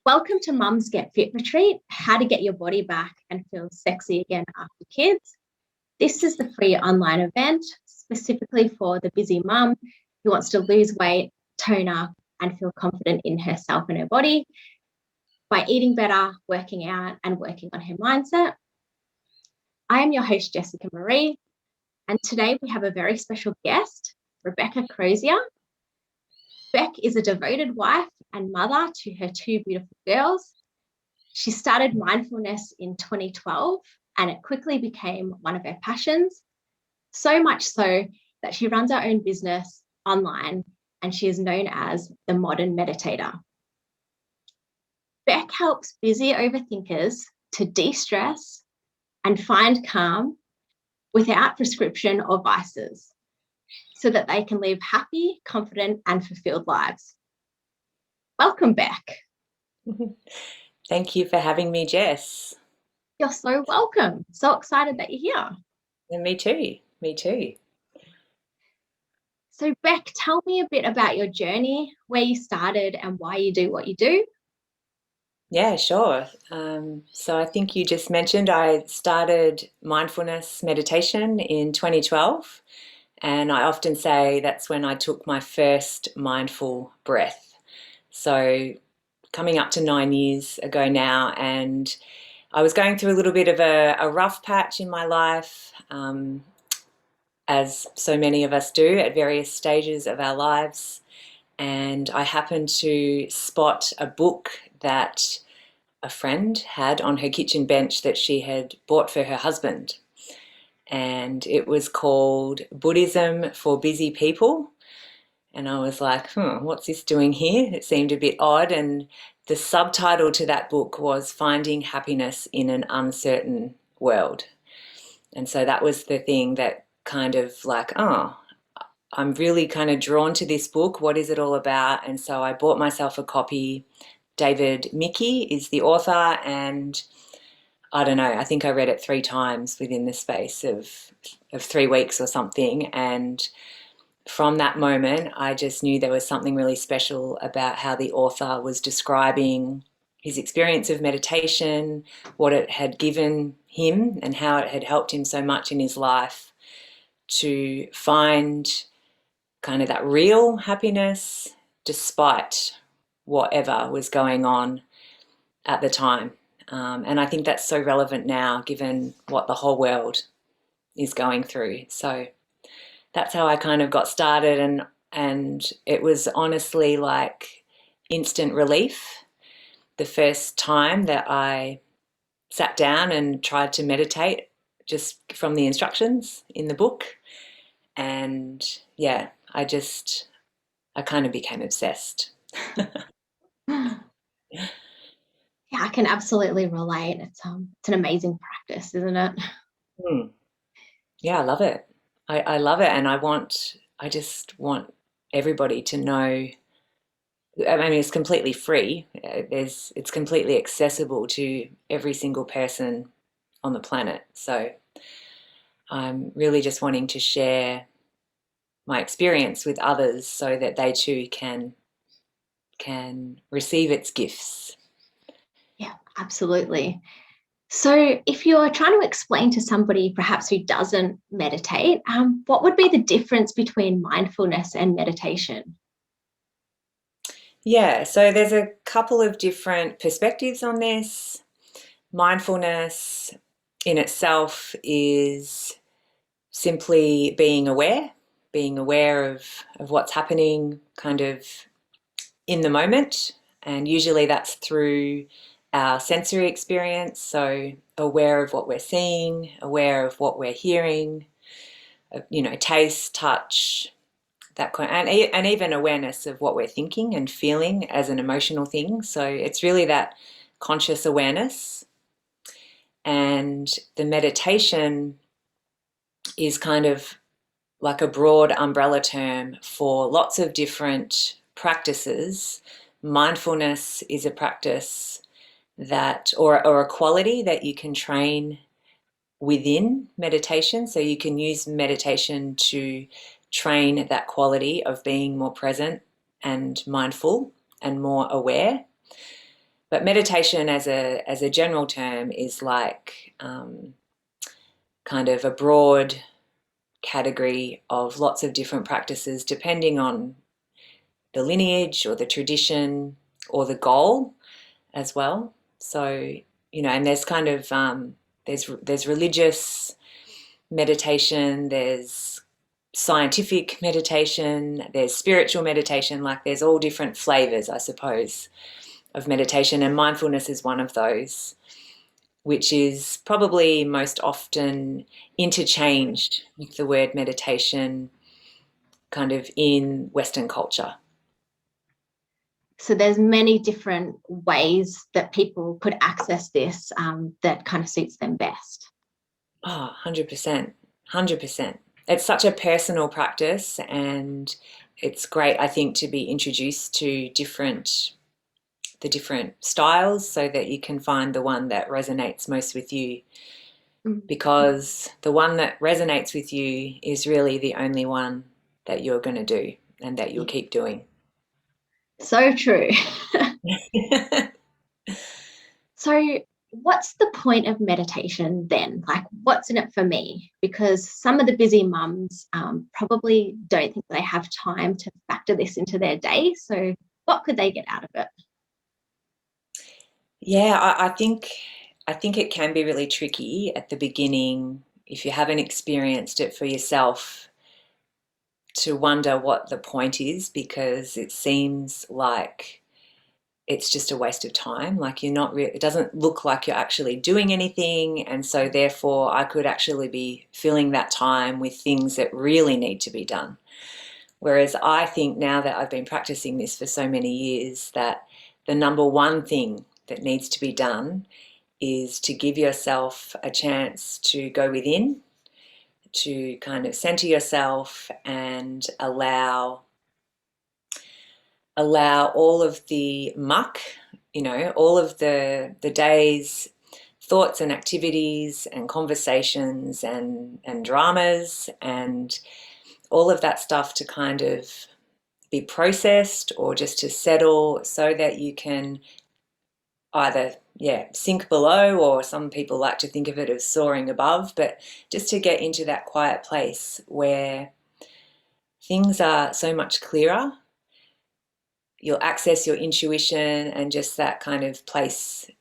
Welcome to Mum's Get Fit Retreat, how to get your body back and feel sexy again after kids. This is the free online event specifically for the busy mum who wants to lose weight, tone up, and feel confident in herself and her body by eating better, working out, and working on her mindset. I am your host, Jessica Marie, and today we have a very special guest, Bec Crozier. Bec is a devoted wife and mother to her two beautiful girls. She started mindfulness in 2012 and it quickly became one of her passions, so much so that she runs her own business online and she is known as the modern meditator. Bec helps busy overthinkers to de-stress and find calm without prescription or vices so that they can live happy, confident, and fulfilled lives. Welcome, Bec. Thank you for having me, Jess. You're so welcome. So excited that you're here. And me too. Me too. So, Bec, tell me a bit about your journey, where you started and why you do what you do. Yeah, sure. So I think you just mentioned I started mindfulness meditation in 2012, and I often say that's when I took my first mindful breath. So coming up to 9 years ago now, and I was going through a little bit of a rough patch in my life, as so many of us do at various stages of our lives. And I happened to spot a book that a friend had on her kitchen bench that she had bought for her husband. And it was called Buddhism for Busy People. And I was like, what's this doing here? It seemed a bit odd. And the subtitle to that book was Finding Happiness in an Uncertain World. And so that was the thing that kind of like, I'm really kind of drawn to this book. What is it all about? And so I bought myself a copy. David Mickey is the author, and I don't know, I think I read it 3 times within the space of 3 weeks or something. And from that moment, I just knew there was something really special about how the author was describing his experience of meditation, what it had given him, and how it had helped him so much in his life to find kind of that real happiness despite whatever was going on at the time. And I think that's so relevant now given what the whole world is going through. So that's how I kind of got started, and it was honestly like instant relief the first time that I sat down and tried to meditate just from the instructions in the book. And yeah, I kind of became obsessed. Yeah, I can absolutely relate. It's an amazing practice, isn't it? Mm. Yeah, I love it. I love it, and I just want everybody to know. I mean, it's completely free. It's completely accessible to every single person on the planet. So I'm really just wanting to share my experience with others so that they too can receive its gifts. Yeah, absolutely. So, if you're trying to explain to somebody perhaps who doesn't meditate, what would be the difference between mindfulness and meditation? Yeah, so there's a couple of different perspectives on this. Mindfulness in itself is simply being aware of what's happening kind of in the moment. And usually that's through our sensory experience. So aware of what we're seeing, aware of what we're hearing, taste, touch, that kind, and even awareness of what we're thinking and feeling as an emotional thing. So it's really that conscious awareness. And the meditation is kind of like a broad umbrella term for lots of different practices. Mindfulness is a practice that, or a quality that you can train within meditation. So you can use meditation to train that quality of being more present and mindful and more aware. But meditation as a general term is like kind of a broad category of lots of different practices depending on the lineage or the tradition or the goal as well. So, you know, and there's kind of there's religious meditation, there's scientific meditation, there's spiritual meditation, like there's all different flavors, I suppose, of meditation, and mindfulness is one of those, which is probably most often interchanged with the word meditation kind of in Western culture. So there's many different ways that people could access this that kind of suits them best. Oh, 100%, 100%. It's such a personal practice, and it's great, I think, to be introduced to the different styles so that you can find the one that resonates most with you, because the one that resonates with you is really the only one that you're going to do and that you'll keep doing. So true. So what's the point of meditation then? Like, what's in it for me? Because some of the busy mums probably don't think they have time to factor this into their day. So what could they get out of it? Yeah, I think it can be really tricky at the beginning if you haven't experienced it for yourself to wonder what the point is, because it seems like it's just a waste of time. Like you're not it doesn't look like you're actually doing anything, and so therefore I could actually be filling that time with things that really need to be done. Whereas I think now that I've been practicing this for so many years that the number one thing that needs to be done is to give yourself a chance to go within, to kind of center yourself and allow all of the muck, you know, all of the day's thoughts and activities and conversations and dramas and all of that stuff to kind of be processed or just to settle so that you can either, yeah, sink below, or some people like to think of it as soaring above, but just to get into that quiet place where things are so much clearer. You'll access your intuition and just that kind of place.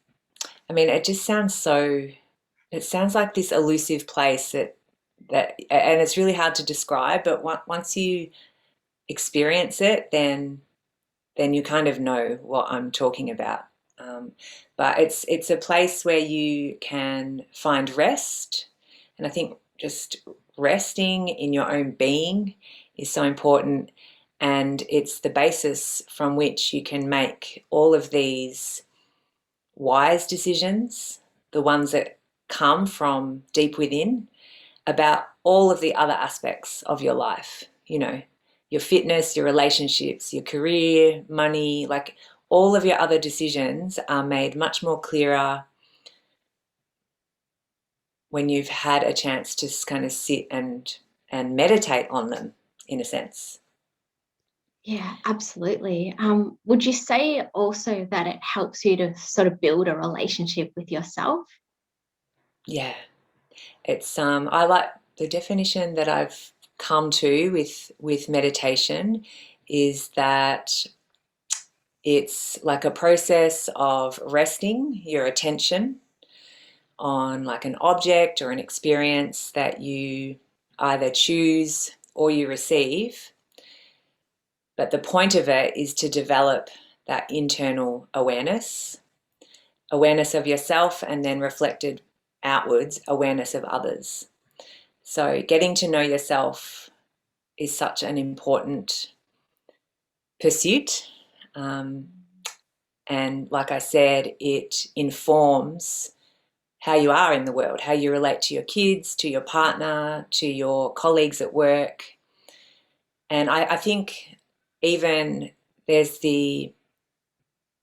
I mean, it just sounds so, it sounds like this elusive place and it's really hard to describe, but once you experience it, then you kind of know what I'm talking about. But it's a place where you can find rest, and I think just resting in your own being is so important, and it's the basis from which you can make all of these wise decisions, the ones that come from deep within, about all of the other aspects of your life, you know, your fitness, your relationships, your career, money, like all of your other decisions are made much more clearer when you've had a chance to kind of sit and meditate on them, in a sense. Yeah, absolutely. Would you say also that it helps you to sort of build a relationship with yourself? Yeah, it's I like the definition that I've come to with meditation is that it's like a process of resting your attention on like an object or an experience that you either choose or you receive. But the point of it is to develop that internal awareness, awareness of yourself, and then reflected outwards, awareness of others. So getting to know yourself is such an important pursuit. And like I said, it informs how you are in the world, how you relate to your kids, to your partner, to your colleagues at work. And I think even there's the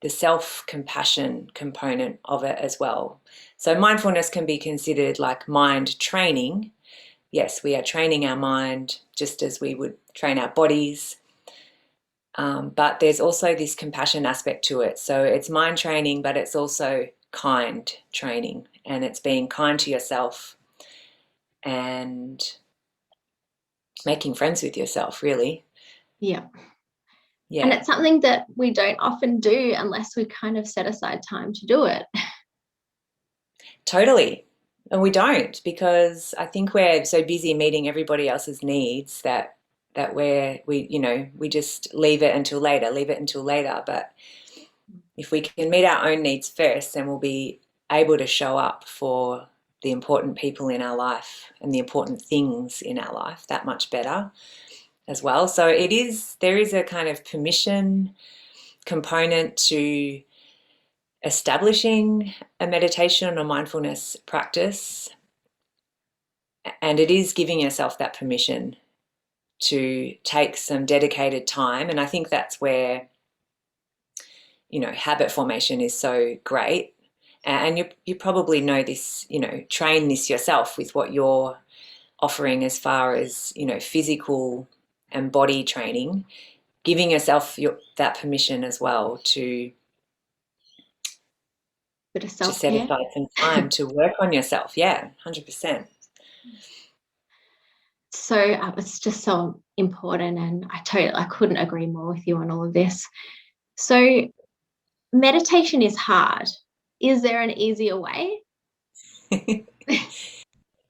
self-compassion component of it as well. So mindfulness can be considered like mind training. Yes, we are training our mind just as we would train our bodies. But there's also this compassion aspect to it. So it's mind training, but it's also kind training, and it's being kind to yourself and making friends with yourself, really. Yeah. Yeah. And it's something that we don't often do unless we kind of set aside time to do it. Totally. And we don't, because I think we're so busy meeting everybody else's needs that we just leave it until later, leave it until later. But if we can meet our own needs first, then we'll be able to show up for the important people in our life and the important things in our life that much better as well. So there is a kind of permission component to establishing a meditation or mindfulness practice, and it is giving yourself that permission to take some dedicated time. And I think that's where habit formation is so great. And you probably know this, train this yourself with what you're offering as far as physical and body training, giving yourself that permission as well to Bit of set self-care. aside some time to work on yourself. Yeah, 100%. So it's just so important, and I couldn't agree more with you on all of this. So meditation is hard. Is there an easier way?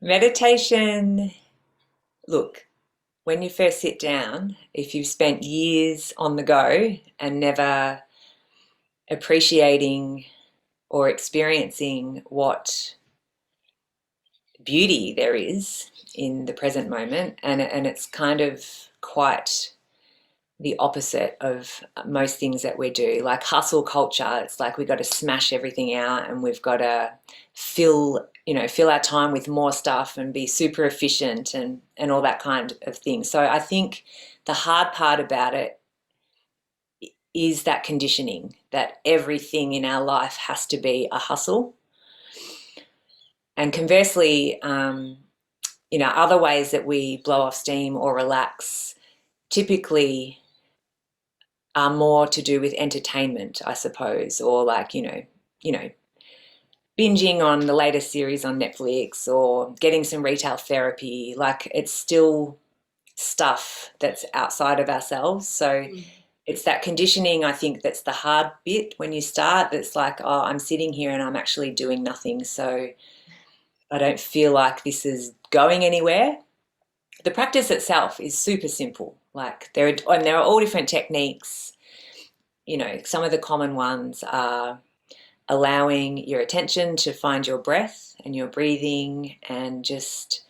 Meditation, look, when you first sit down, if you've spent years on the go and never appreciating or experiencing what beauty there is in the present moment, and it's kind of quite the opposite of most things that we do. Like hustle culture, it's like we've got to smash everything out, and we've got to fill our time with more stuff and be super efficient and all that kind of thing. So I think the hard part about it is that conditioning that everything in our life has to be a hustle. And conversely, other ways that we blow off steam or relax typically are more to do with entertainment, I suppose, or like, binging on the latest series on Netflix or getting some retail therapy. Like, it's still stuff that's outside of ourselves. So it's that conditioning, I think, that's the hard bit when you start. That's like, oh, I'm sitting here and I'm actually doing nothing. So I don't feel like this is going anywhere. The practice itself is super simple. Like there are all different techniques. Some of the common ones are allowing your attention to find your breath and your breathing, and just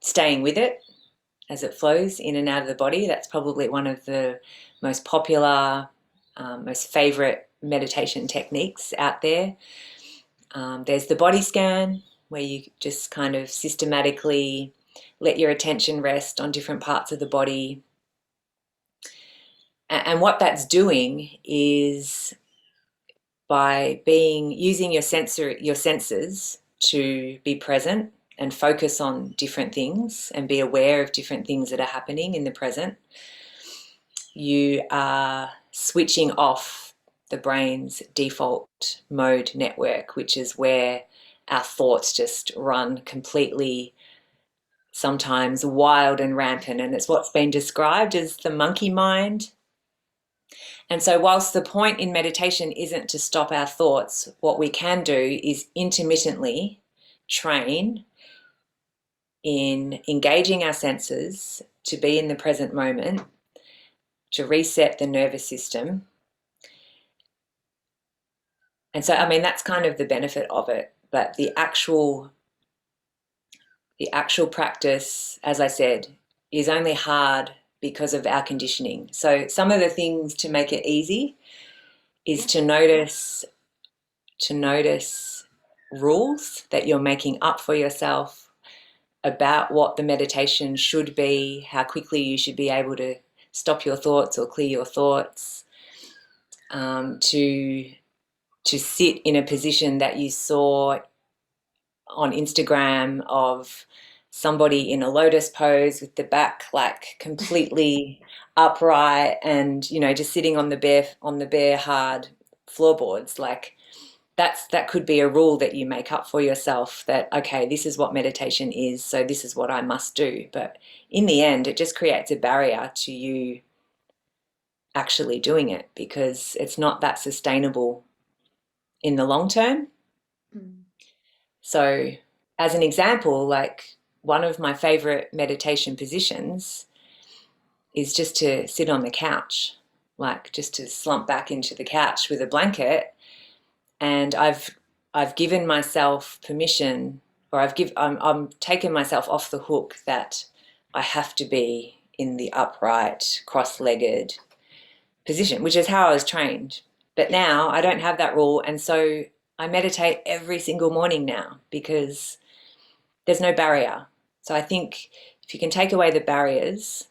staying with it as it flows in and out of the body. That's probably one of the most popular, most favorite meditation techniques out there. There's the body scan, where you just kind of systematically let your attention rest on different parts of the body. And what that's doing is by using your senses to be present and focus on different things and be aware of different things that are happening in the present, you are switching off the brain's default mode network, which is where our thoughts just run completely, sometimes wild and rampant. And it's what's been described as the monkey mind. And so whilst the point in meditation isn't to stop our thoughts, what we can do is intermittently train in engaging our senses to be in the present moment, to reset the nervous system. And so, I mean, that's kind of the benefit of it. But the actual practice, as I said, is only hard because of our conditioning. So some of the things to make it easy is to notice rules that you're making up for yourself about what the meditation should be, how quickly you should be able to stop your thoughts or clear your thoughts, to sit in a position that you saw on Instagram of somebody in a lotus pose with the back like completely upright and, you know, just sitting on the bare hard floorboards. Like that could be a rule that you make up for yourself, that okay, this is what meditation is, so this is what I must do. But in the end, it just creates a barrier to you actually doing it, because it's not that sustainable in the long term. So as an example, like one of my favorite meditation positions is just to sit on the couch, like just to slump back into the couch with a blanket. And I've given myself permission, or I'm taken myself off the hook that I have to be in the upright, cross-legged position, which is how I was trained. But now I don't have that rule, and so I meditate every single morning now because there's no barrier. So I think if you can take away the barriers,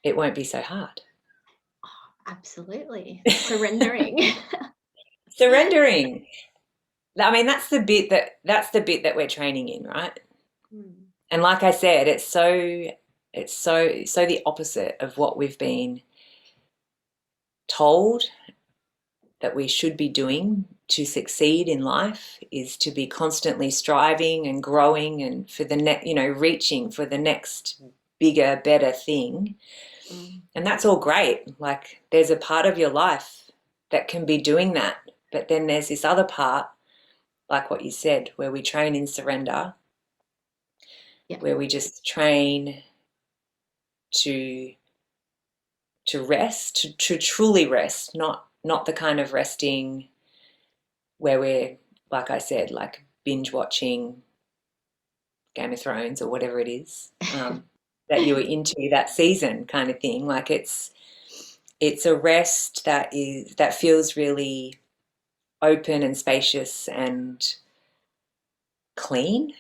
it won't be so hard. Absolutely. Surrendering. Surrendering. I mean, that's the bit that we're training in, right? And like I said, it's so the opposite of what we've been told that we should be doing to succeed in life, is to be constantly striving and growing and for the reaching for the next bigger, better thing. And that's all great. Like there's a part of your life that can be doing that. But then there's this other part, like what you said, where we train in surrender, where we just train to rest, to truly rest, not the kind of resting where we're, like I said, like binge watching Game of Thrones or whatever it is that you were into that season kind of thing. Like it's a rest that feels really open and spacious and clean.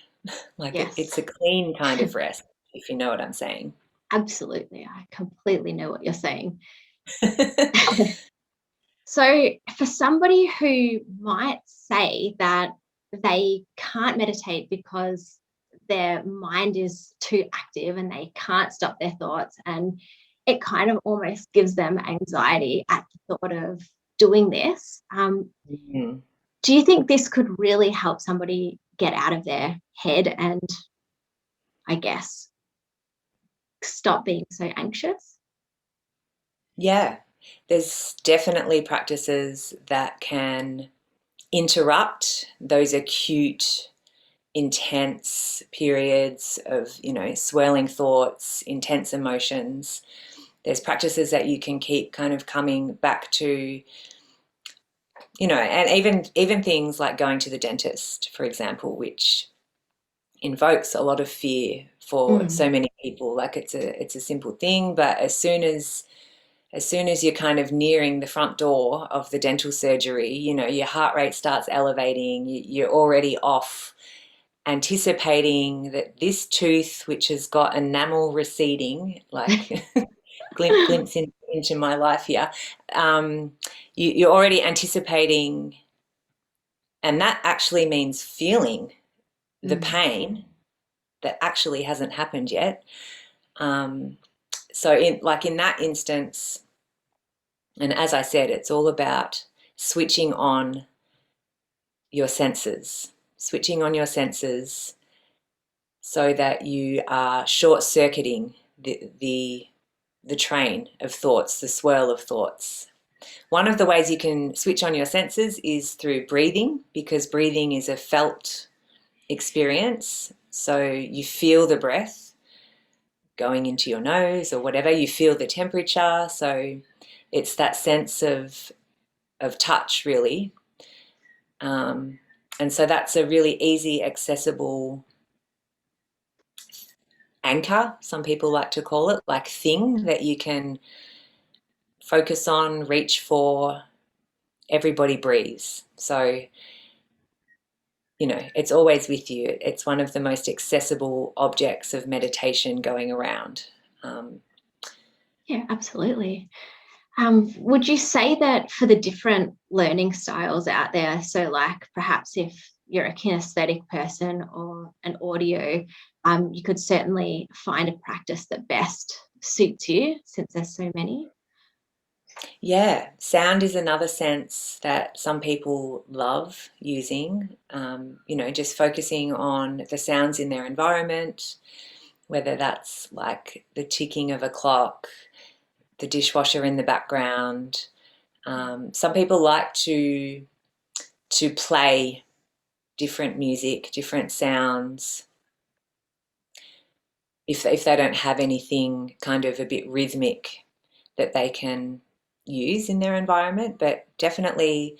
Like it's a clean kind of rest, if you know what I'm saying. Absolutely. I completely know what you're saying. So for somebody who might say that they can't meditate because their mind is too active and they can't stop their thoughts, and it kind of almost gives them anxiety at the thought of doing this, do you think this could really help somebody get out of their head and, I guess, stop being so anxious? Yeah, there's definitely practices that can interrupt those acute, intense periods of, swirling thoughts, intense emotions. There's practices that you can keep kind of coming back to, and even things like going to the dentist, for example, which invokes a lot of fear for so many people. Like it's a simple thing, but as soon as you're kind of nearing the front door of the dental surgery, your heart rate starts elevating. You're already off anticipating that this tooth, which has got enamel receding, like glimpse into my life here, you're already anticipating, and that actually means feeling the pain that actually hasn't happened yet. So in that instance, and as I said, it's all about switching on your senses, so that you are short-circuiting the train of thoughts, the swirl of thoughts. One of the ways you can switch on your senses is through breathing, because breathing is a felt experience. So you feel the breath going into your nose or whatever, you feel the temperature. So it's that sense of touch, really. And so that's a really easy, accessible anchor, some people like to call it, like thing that you can focus on, reach for. Everybody breathes. So, it's always with you. It's one of the most accessible objects of meditation going around. Yeah, absolutely. Would you say that for the different learning styles out there, so like perhaps if you're a kinesthetic person or an audio, you could certainly find a practice that best suits you, since there's so many. Yeah, sound is another sense that some people love using, just focusing on the sounds in their environment, whether that's like the ticking of a clock, the dishwasher in the background. Some people like to play different music, different sounds, if they don't have anything kind of a bit rhythmic that they can use in their environment. But definitely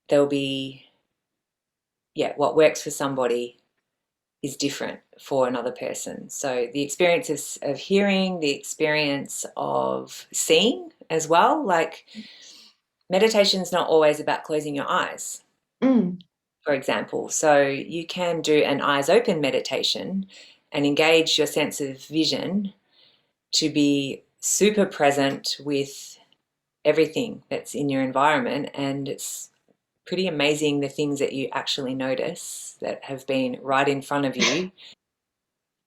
there'll be, yeah, what works for somebody is different for another person. So the experience of hearing, the experience of seeing as well, like meditation is not always about closing your eyes, Mm. for example. So you can do an eyes open meditation and engage your sense of vision to be super present with everything that's in your environment. And it's pretty amazing the things that you actually notice that have been right in front of you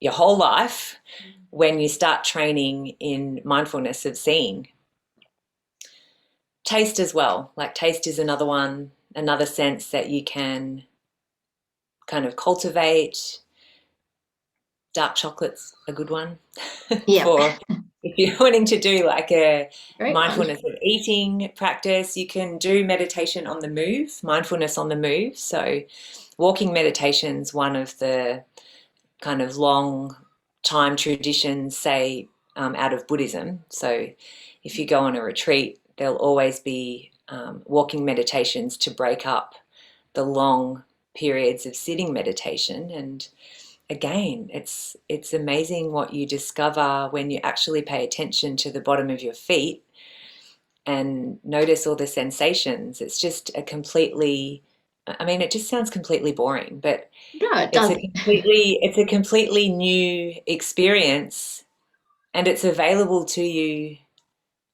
your whole life when you start training in mindfulness of seeing. Taste as well. Like taste is another one, another sense that you can kind of cultivate. Dark chocolate's a good one Yeah, for if you're wanting to do like a great one. mindfulness of eating practice. You can do meditation on the move, mindfulness on the move. So walking meditation's one of the kind of long time traditions, say, out of Buddhism. So if you go on a retreat, there'll always be walking meditations to break up the long periods of sitting meditation. And again, it's amazing what you discover when you actually pay attention to the bottom of your feet and notice all the sensations. It's just a completely, I mean, it just sounds completely boring, but No, it it's doesn't. a completely new experience, and it's available to you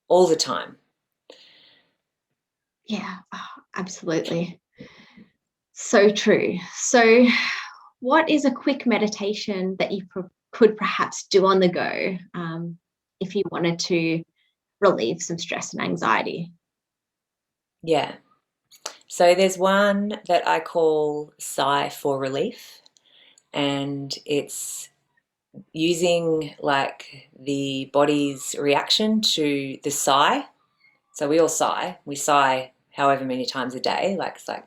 all the time. Yeah, oh, absolutely. So true. So, what is a quick meditation that you could perhaps do on the go, if you wanted to relieve some stress and anxiety? Yeah. So there's one that I call Sigh for Relief, and it's using like the body's reaction to the sigh. So we all sigh. We sigh however many times a day. Like it's like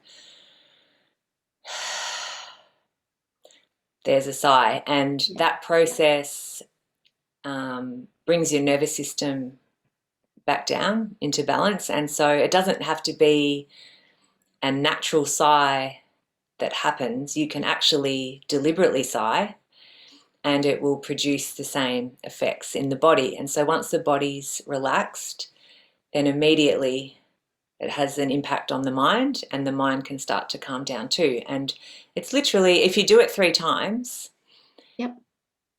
there's a sigh, and Yeah. that process brings your nervous system back down into balance. And so it doesn't have to be a natural sigh that happens. You can actually deliberately sigh, and it will produce the same effects in the body. And so once the body's relaxed, then immediately it has an impact on the mind, and the mind can start to calm down too. And it's literally, if you do it 3 times, Yep.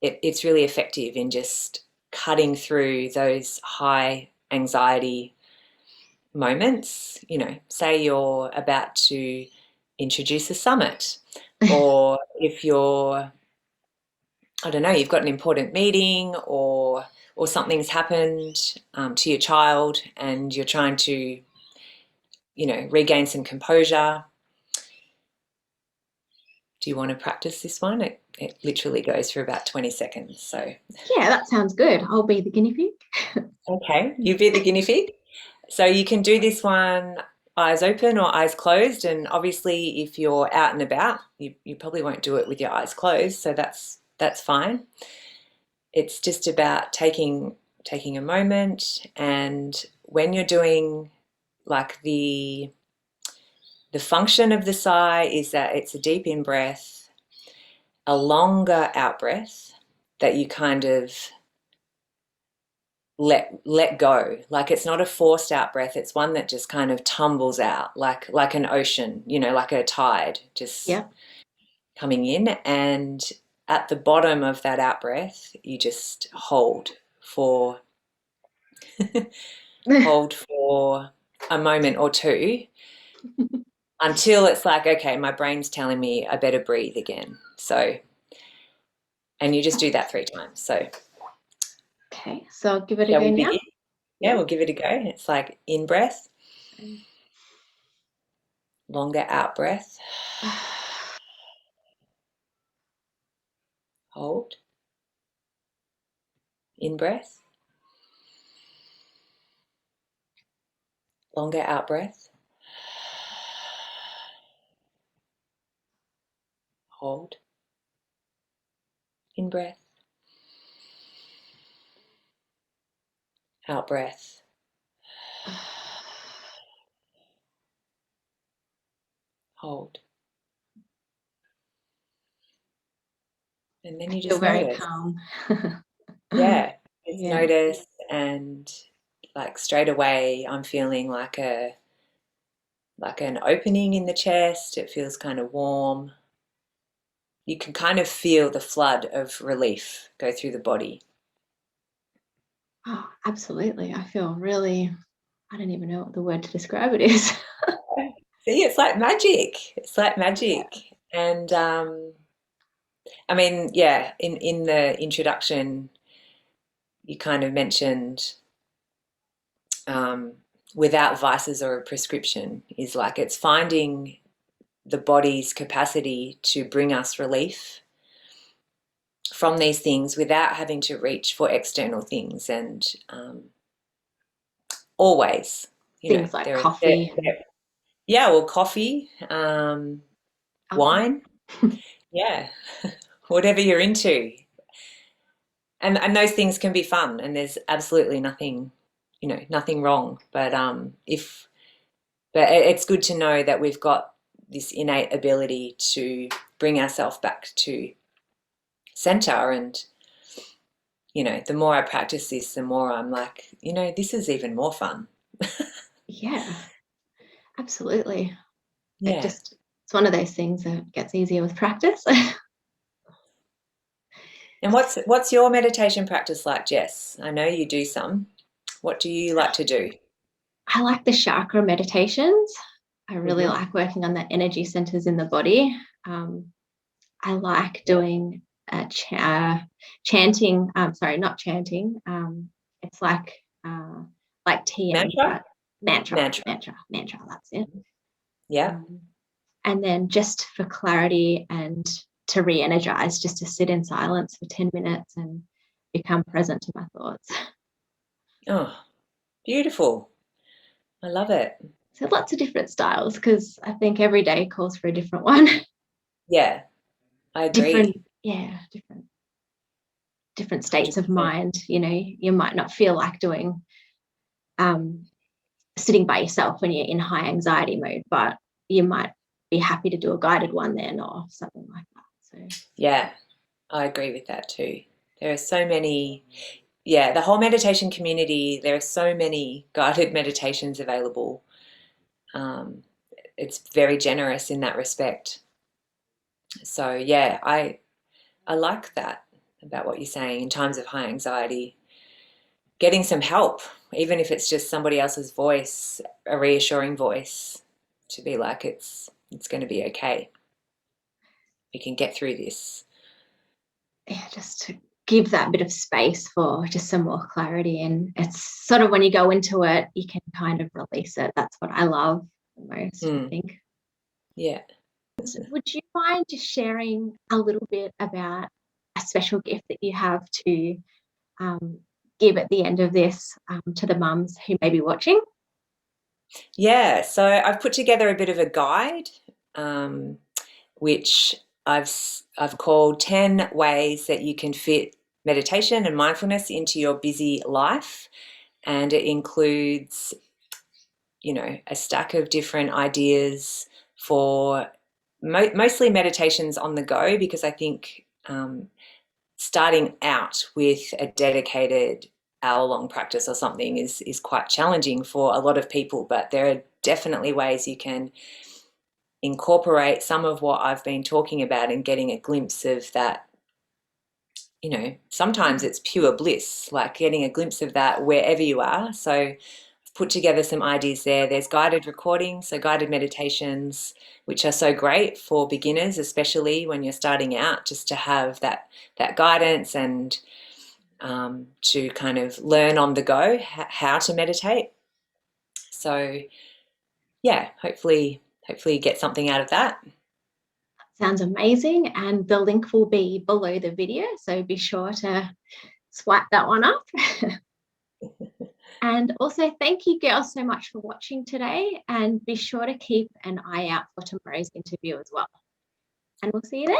it's really effective in just cutting through those high anxiety moments. Say you're about to introduce a summit, or if you're, I don't know, you've got an important meeting, or something's happened to your child, and you're trying to, regain some composure. Do you want to practice this one? It literally goes for about 20 seconds. So, Yeah, that sounds good. I'll be the guinea pig. okay, you be the guinea pig. So you can do this one eyes open or eyes closed. And obviously, if you're out and about, you probably won't do it with your eyes closed. So that's fine. It's just about taking a moment, and when you're doing like the function of the sigh is that it's a deep in breath, a longer out breath that you kind of let go. Like it's not a forced out breath, it's one that just kind of tumbles out like an ocean, like a tide just Yeah. coming in. And at the bottom of that out breath, you just hold for a moment or two, until it's like, okay, my brain's telling me I better breathe again. So, and you just do that 3 times. So, Okay, so I'll give it a shall go we now. begin? Yeah, Yeah. we'll give it a go. It's like in breath, longer out breath, hold, in breath, longer out breath, hold, in breath, out breath, hold. And then I you feel just very notice. calm. Yeah, just Yeah. notice, and like straight away I'm feeling like an opening in the chest. It feels kind of warm. You can kind of feel the flood of relief go through the body. Oh, absolutely. I feel really, I don't even know what the word to describe it is. See, it's like magic. It's like magic. And I mean, yeah, in the introduction, you kind of mentioned um, without vices or a prescription is like it's finding the body's capacity to bring us relief from these things without having to reach for external things. And always, Things like there are, coffee and yeah, well, coffee, alcohol. wine, yeah, whatever you're into. And those things can be fun, and there's absolutely nothing, nothing wrong. But it's good to know that we've got this innate ability to bring ourselves back to center. And the more I practice this, the more I'm like, this is even more fun. Yeah, absolutely. Yeah. It's one of those things that gets easier with practice. And what's your meditation practice like, Jess? I know you do some. What do you like to do? I like the chakra meditations. I really Mm-hmm. like working on the energy centers in the body. I like Yeah. doing chanting. Sorry, not chanting. It's like TM, Mantra? but mantra, Mantra. mantra, mantra. That's it. Yeah. Um, and then just for clarity and to re-energize, just to sit in silence for 10 minutes and become present to my thoughts. Oh, beautiful. I love it. So lots of different styles because I think every day calls for a different one. Yeah, I different, agree. yeah, different states of 100%. mind. You might not feel like doing um, sitting by yourself when you're in high anxiety mode, but you might be happy to do a guided one then or something like that. So Yeah, I agree with that too. There are so many, yeah, the whole meditation community, there are so many guided meditations available. Um, it's very generous in that respect. So yeah, I like that about what you're saying in times of high anxiety. Getting some help, even if it's just somebody else's voice, a reassuring voice, to be like it's going to be okay. We can get through this. yeah, just to give that bit of space for just some more clarity. And it's sort of when you go into it, you can kind of release it. That's what I love the most, I Mm, think. yeah. Would you mind just sharing a little bit about a special gift that you have to um, give at the end of this to the mums who may be watching? Yeah, so I've put together a bit of a guide, um, which I've called 10 ways that you can fit meditation and mindfulness into your busy life, and it includes, a stack of different ideas for mostly meditations on the go, because I think starting out with a dedicated hour-long practice or something is quite challenging for a lot of people, but there are definitely ways you can incorporate some of what I've been talking about and getting a glimpse of that. Sometimes it's pure bliss, like getting a glimpse of that wherever you are. So I've put together some ideas there. There's guided recordings, so guided meditations, which are so great for beginners, especially when you're starting out, just to have that guidance and to kind of learn on the go how to meditate. So yeah, hopefully you get something out of that. Sounds amazing. And the link will be below the video, so be sure to swipe that one up. And also, thank you girls so much for watching today, and be sure to keep an eye out for tomorrow's interview as well. And we'll see you then.